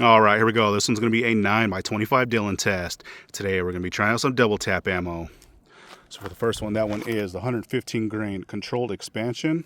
All right, here we go. This one's going to be a 9x25 Dillon test. Today we're going to be trying out some double tap ammo. So for the first one, that one is the 115 grain controlled expansion.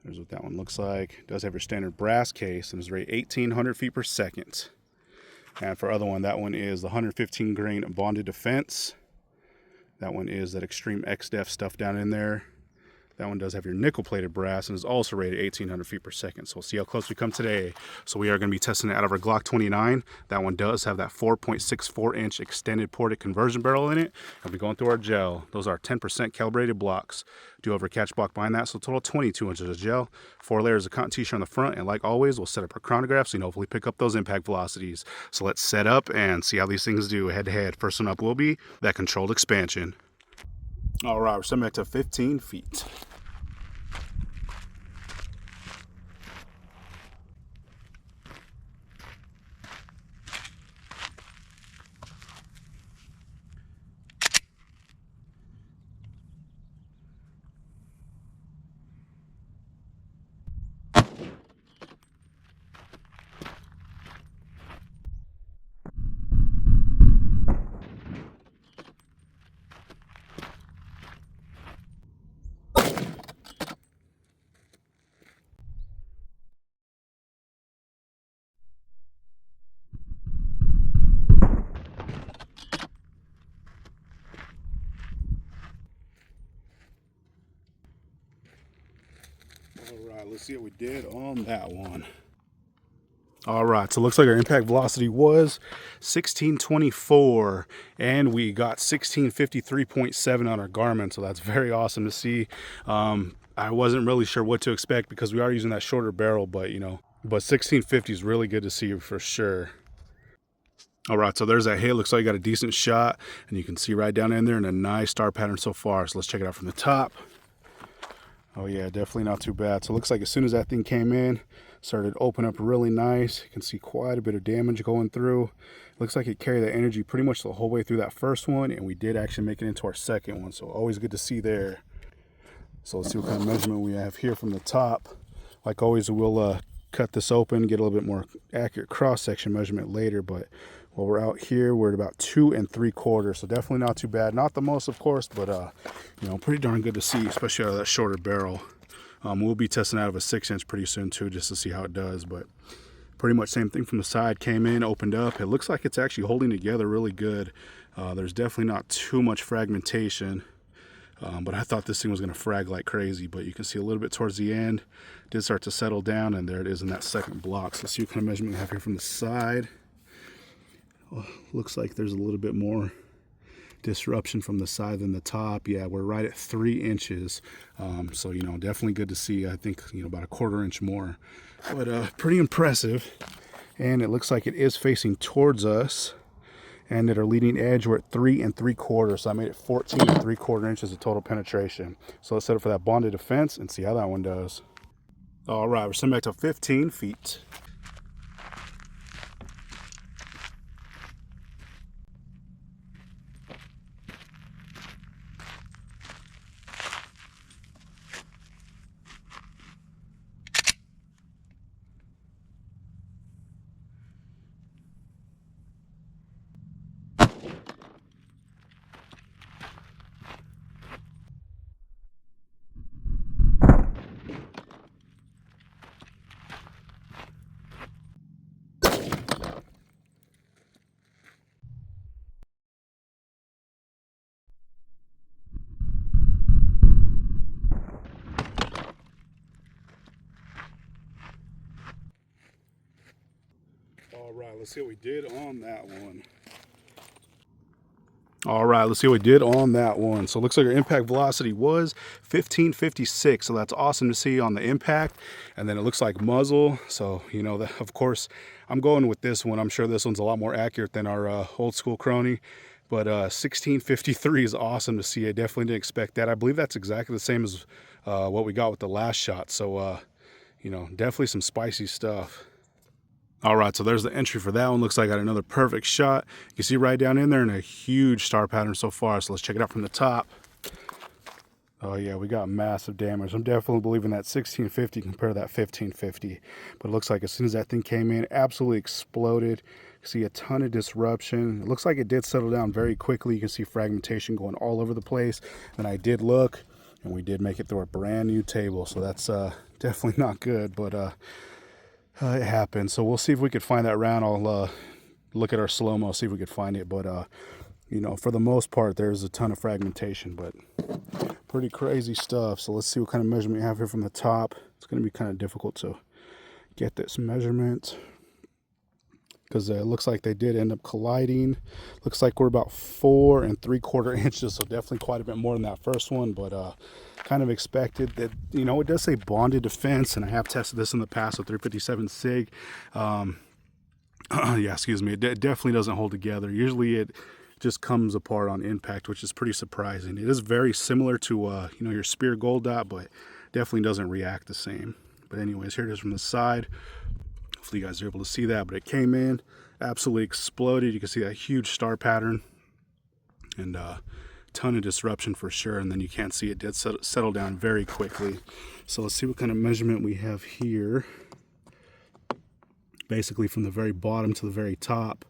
There's what that one looks like. It does have your standard brass case and is rated 1800 feet per second. And for other one, that one is the 115 grain bonded defense. That one is that extreme XDEF stuff down in there. That one does have your nickel-plated brass and is also rated 1800 feet per second. So we'll see how close we come today. So we are going to be testing it out of our Glock 29. That one does have that 4.64-inch extended ported conversion barrel in it. And we're going through our gel. Those are 10% calibrated blocks. Do have our catch block behind that, so total 22 inches of gel. 4 layers of cotton t-shirt on the front. And like always, we'll set up our chronograph so you can hopefully pick up those impact velocities. So let's set up and see how these things do head-to-head. First one up will be that controlled expansion. All right, we're setting back to 15 feet. All right, let's see what we did on that one. All right, so it looks like our impact velocity was 1624, and we got 1653.7 on our Garmin, so that's very awesome to see. I wasn't really sure what to expect because we are using that shorter barrel, but 1650 is really good to see for sure. All right, so there's that hit. Looks like you got a decent shot, and you can see right down in there in a nice star pattern so far. So let's check it out from the top. Oh yeah, definitely not too bad. So it looks like as soon as that thing came in, started to open up really nice. You can see quite a bit of damage going through. Looks like it carried that energy pretty much the whole way through that first one, and we did actually make it into our second one. So always good to see there. So let's see what kind of measurement we have here from the top. Like always, we'll cut this open, get a little bit more accurate cross-section measurement later, but while we're out here, we're at about 2 3/4, so definitely not too bad. Not the most, of course, but pretty darn good to see, especially out of that shorter barrel. We'll be testing out of a 6-inch pretty soon too, just to see how it does. But pretty much same thing from the side. Came in, opened up. It looks like it's actually holding together really good. There's definitely not too much fragmentation, but I thought this thing was going to frag like crazy. But you can see a little bit towards the end, did start to settle down, and there it is in that second block. So let's see what kind of measurement we have here from the side. Looks like there's a little bit more disruption from the side than the top. Yeah, we're right at 3 inches. So definitely good to see. I think about a 1/4 inch more, but pretty impressive. And it looks like it is facing towards us, and at our leading edge we're at 3 3/4, so I made it 14 3/4 inches of total penetration. So let's set it for that bonded defense and see how that one does. All right, we're sitting back to 15 feet. All right, let's see what we did on that one. All right, let's see what we did on that one. So it looks like our impact velocity was 1556. So that's awesome to see on the impact. And then it looks like muzzle. So, of course, I'm going with this one. I'm sure this one's a lot more accurate than our old school crony. But 1653 is awesome to see. I definitely didn't expect that. I believe that's exactly the same as what we got with the last shot. So, definitely some spicy stuff. All right, so there's the entry for that one. Looks like I got another perfect shot. You can see right down in there in a huge star pattern so far. So let's check it out from the top. Oh yeah, we got massive damage. I'm definitely believing that 1650 compared to that 1550. But it looks like as soon as that thing came in, absolutely exploded. You see a ton of disruption. It looks like it did settle down very quickly. You can see fragmentation going all over the place. And I did look, and we did make it through a brand new table. So that's definitely not good, but it happened. So we'll see if we could find that round. I'll look at our slow-mo, see if we could find it. But you know, for the most part, there's a ton of fragmentation, but pretty crazy stuff. So let's see what kind of measurement we have here from the top. It's going to be kind of difficult to get this measurement because it looks like they did end up colliding. Looks like we're about 4 3/4 inches, so definitely quite a bit more than that first one, but kind of expected that. You know, it does say bonded defense, and I have tested this in the past with 357 SIG. Yeah, excuse me, it definitely doesn't hold together. Usually it just comes apart on impact, which is pretty surprising. It is very similar to you know, your Spear Gold Dot, but definitely doesn't react the same. But anyways, here it is from the side. Hopefully you guys are able to see that, but it came in, absolutely exploded. You can see that huge star pattern and a ton of disruption for sure. And then you can't see it did settle down very quickly. So let's see what kind of measurement we have here. Basically from the very bottom to the very top.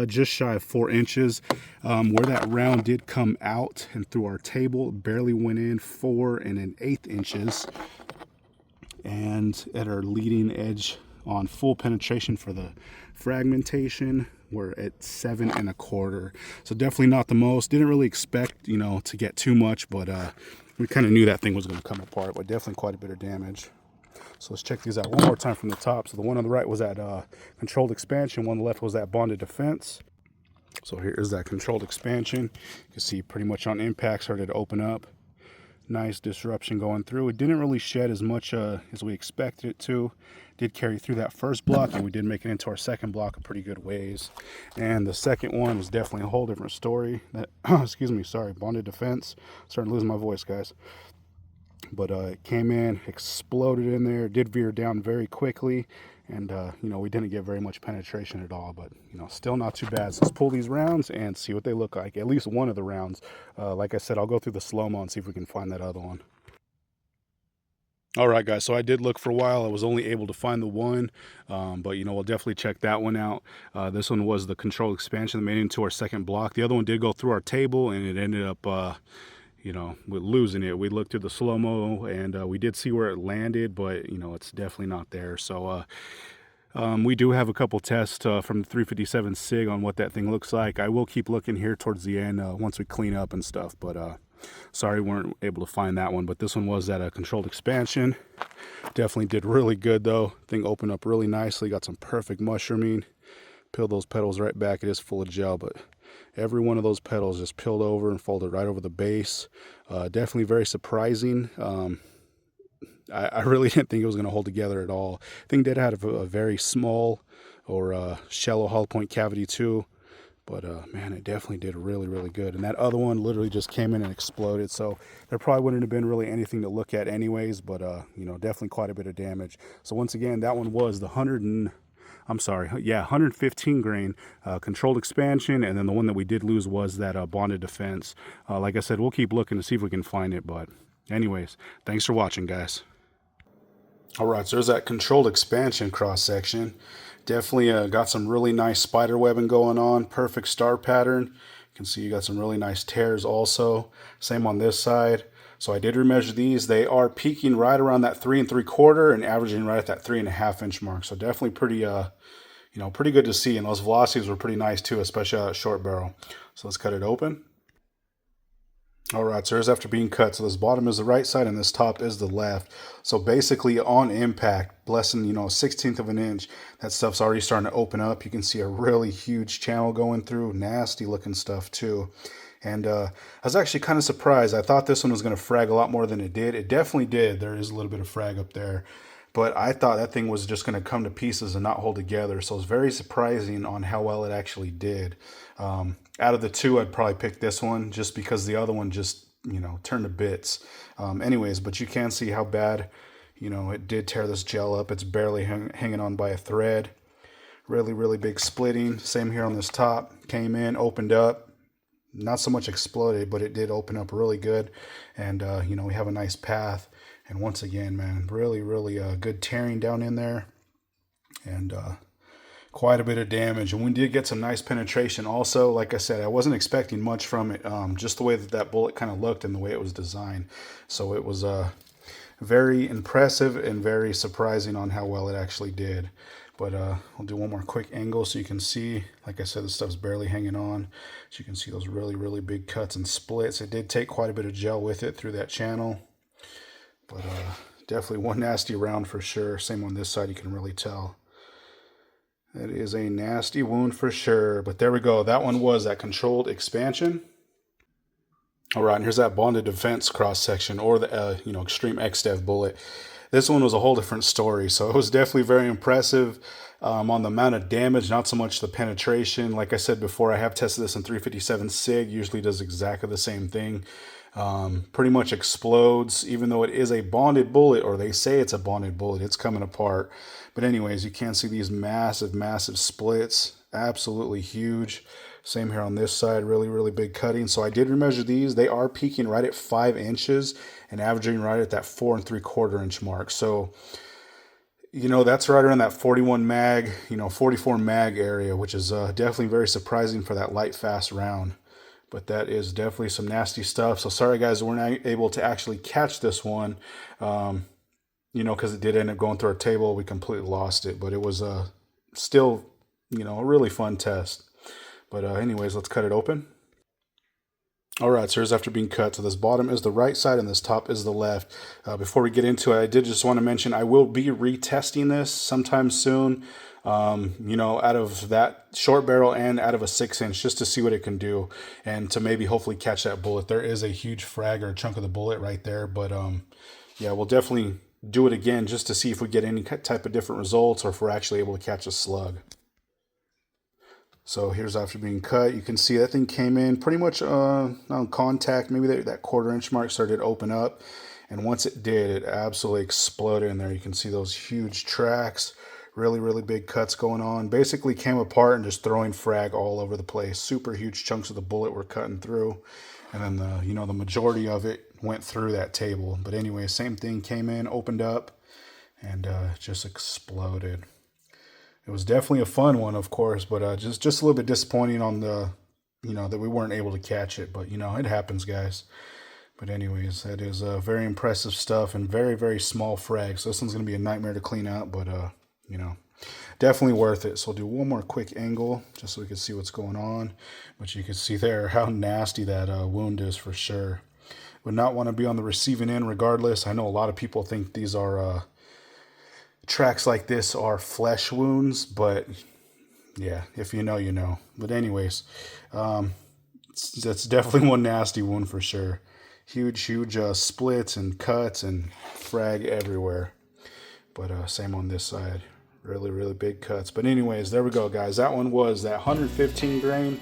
Just shy of 4 inches. Where that round did come out and through our table, it barely went in 4 1/8 inches. And at our leading edge on full penetration for the fragmentation, we're at 7 1/4. So definitely not the most. Didn't really expect, you know, to get too much, but we kind of knew that thing was going to come apart, but definitely quite a bit of damage. So let's check these out one more time from the top. So the one on the right was that controlled expansion. One on the left was that bonded defense. So here is that controlled expansion. You can see pretty much on impact started to open up. Nice disruption going through. It didn't really shed as much as we expected it to. Did carry through that first block, and we did make it into our second block a pretty good ways. And the second one was definitely a whole different story. That excuse me, sorry, bonded defense. Starting to lose my voice, guys. But it came in, exploded in there, did veer down very quickly, and you know, we didn't get very much penetration at all, but you know, still not too bad. So let's pull these rounds and see what they look like. At least one of the rounds. Like I said, I'll go through the slow-mo and see if we can find that other one. All right, guys, so I did look for a while. I was only able to find the one, but you know, we'll definitely check that one out. This one was the controlled expansion that made it into our second block. The other one did go through our table, and it ended up you know, with losing it. We looked at the slow-mo, and we did see where it landed, but you know, it's definitely not there. So we do have a couple tests from the 357 SIG on what that thing looks like. I will keep looking here towards the end once we clean up and stuff, but sorry we weren't able to find that one. But this one was at a controlled expansion. Definitely did really good though. Thing opened up really nicely, got some perfect mushrooming. Peel those petals right back. It is full of gel, but every one of those petals just peeled over and folded right over the base. Definitely very surprising. I really didn't think it was going to hold together at all. I think it had a very small or shallow hollow point cavity too. But man, it definitely did really, really good. And that other one literally just came in and exploded. So there probably wouldn't have been really anything to look at anyways. But you know, definitely quite a bit of damage. So once again, that one was the 115 grain controlled expansion, and then the one that we did lose was that bonded defense. Like I said, we'll keep looking to see if we can find it, but anyways, thanks for watching, guys. All right, so there's that controlled expansion cross section. Definitely got some really nice spider webbing going on. Perfect star pattern. You can see you got some really nice tears also. Same on this side. So I did remeasure these. They are peaking right around that 3 3/4 and averaging right at that 3.5 inch mark. So definitely pretty, you know, pretty good to see. And those velocities were pretty nice too, especially on that short barrel. So let's cut it open. All right, so here's after being cut. So this bottom is the right side and this top is the left. So basically on impact, less than, you know, 1/16 of an inch, that stuff's already starting to open up. You can see a really huge channel going through, nasty looking stuff too. And I was actually kind of surprised. I thought this one was going to frag a lot more than it did. It definitely did. There is a little bit of frag up there. But I thought that thing was just going to come to pieces and not hold together. So it's very surprising on how well it actually did. Out of the two, I'd probably pick this one just because the other one just, you know, turned to bits. Anyways, but you can see how bad, you know, it did tear this gel up. It's barely hanging on by a thread. Really, really big splitting. Same here on this top. Came in, opened up. not so much exploded, but it did open up really good. And, you know, we have a nice path. And once again, man, really, really good tearing down in there. And quite a bit of damage. And we did get some nice penetration also. Like I said, I wasn't expecting much from it, just the way that that bullet kind of looked and the way it was designed. So it was very impressive and very surprising on how well it actually did. But I'll do one more quick angle so you can see. Like I said, this stuff's barely hanging on. So you can see those really, really big cuts and splits. It did take quite a bit of gel with it through that channel. But definitely one nasty round for sure. Same on this side, you can really tell. That is a nasty wound for sure. But there we go. That one was that controlled expansion. All right, and here's that bonded defense cross section, or the you know, extreme XDev bullet. This one was a whole different story. So it was definitely very impressive on the amount of damage, not so much the penetration. Like I said before, I have tested this in 357 SIG. Usually does exactly the same thing. Pretty much explodes, even though it is a bonded bullet, or they say it's a bonded bullet. It's coming apart. But anyways, you can see these massive, massive splits. Absolutely huge. Same here on this side, really, really big cutting. So I did remeasure these. They are peaking right at 5 inches and averaging right at that 4 3/4 inch mark. So, you know, that's right around that 41 mag, you know, 44 mag area, which is definitely very surprising for that light, fast round. But that is definitely some nasty stuff. So sorry, guys, we're not able to actually catch this one, you know, because it did end up going through our table. We completely lost it. But it was still, you know, a really fun test. But anyways, let's cut it open. All right, so here's after being cut. So this bottom is the right side and this top is the left. Before we get into it, I did just want to mention I will be retesting this sometime soon. You know, out of that short barrel and out of a 6-inch, just to see what it can do and to maybe hopefully catch that bullet. There is a huge frag or a chunk of the bullet right there, but yeah, we'll definitely do it again just to see if we get any type of different results or if we're actually able to catch a slug. So here's after being cut. You can see that thing came in pretty much on contact. Maybe that 1/4 inch mark started to open up, and once it did, it absolutely exploded in there. You can see those huge tracks. Really, really big cuts going on. Basically came apart and just throwing frag all over the place. Super huge chunks of the bullet were cutting through. And then the, you know, the majority of it went through that table. But anyway, same thing, came in, opened up, and just exploded. It was definitely a fun one, of course, but just a little bit disappointing on the, you know, that we weren't able to catch it. But, you know, it happens, guys. But anyways, that is very impressive stuff and very, very small frag. So this one's going to be a nightmare to clean out, but you know, definitely worth it. So I'll do one more quick angle just so we can see what's going on. But you can see there how nasty that wound is for sure. Would not want to be on the receiving end regardless. I know a lot of people think these are tracks like this are flesh wounds, but yeah, if you know, you know. But anyways, that's definitely one nasty wound for sure. Huge, huge splits and cuts and frag everywhere. But same on this side. Really, really big cuts. But anyways, there we go, guys. That one was that 115 grain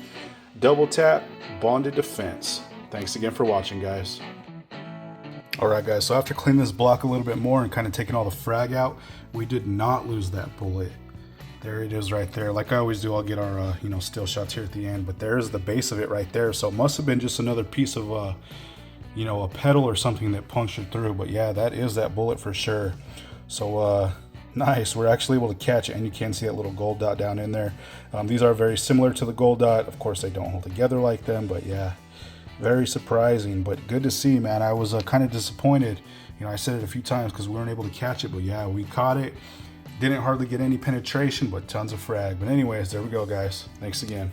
double tap bonded defense. Thanks again for watching, guys. All right, guys, so after cleaning this block a little bit more and kind of taking all the frag out, we did not lose that bullet. There it is right there. Like I always do, I'll get our you know, still shots here at the end, but there's the base of it right there. So it must have been just another piece of you know, a pedal or something that punctured through. But yeah, that is that bullet for sure. So nice, we're actually able to catch it, and you can see that little gold dot down in there. These are very similar to the gold dot. Of course, they don't hold together like them, but yeah, very surprising, but good to see, man. I was kind of disappointed. You know, I said it a few times because we weren't able to catch it, but yeah, we caught it. Didn't hardly get any penetration, but tons of frag. But anyways, there we go, guys. Thanks again.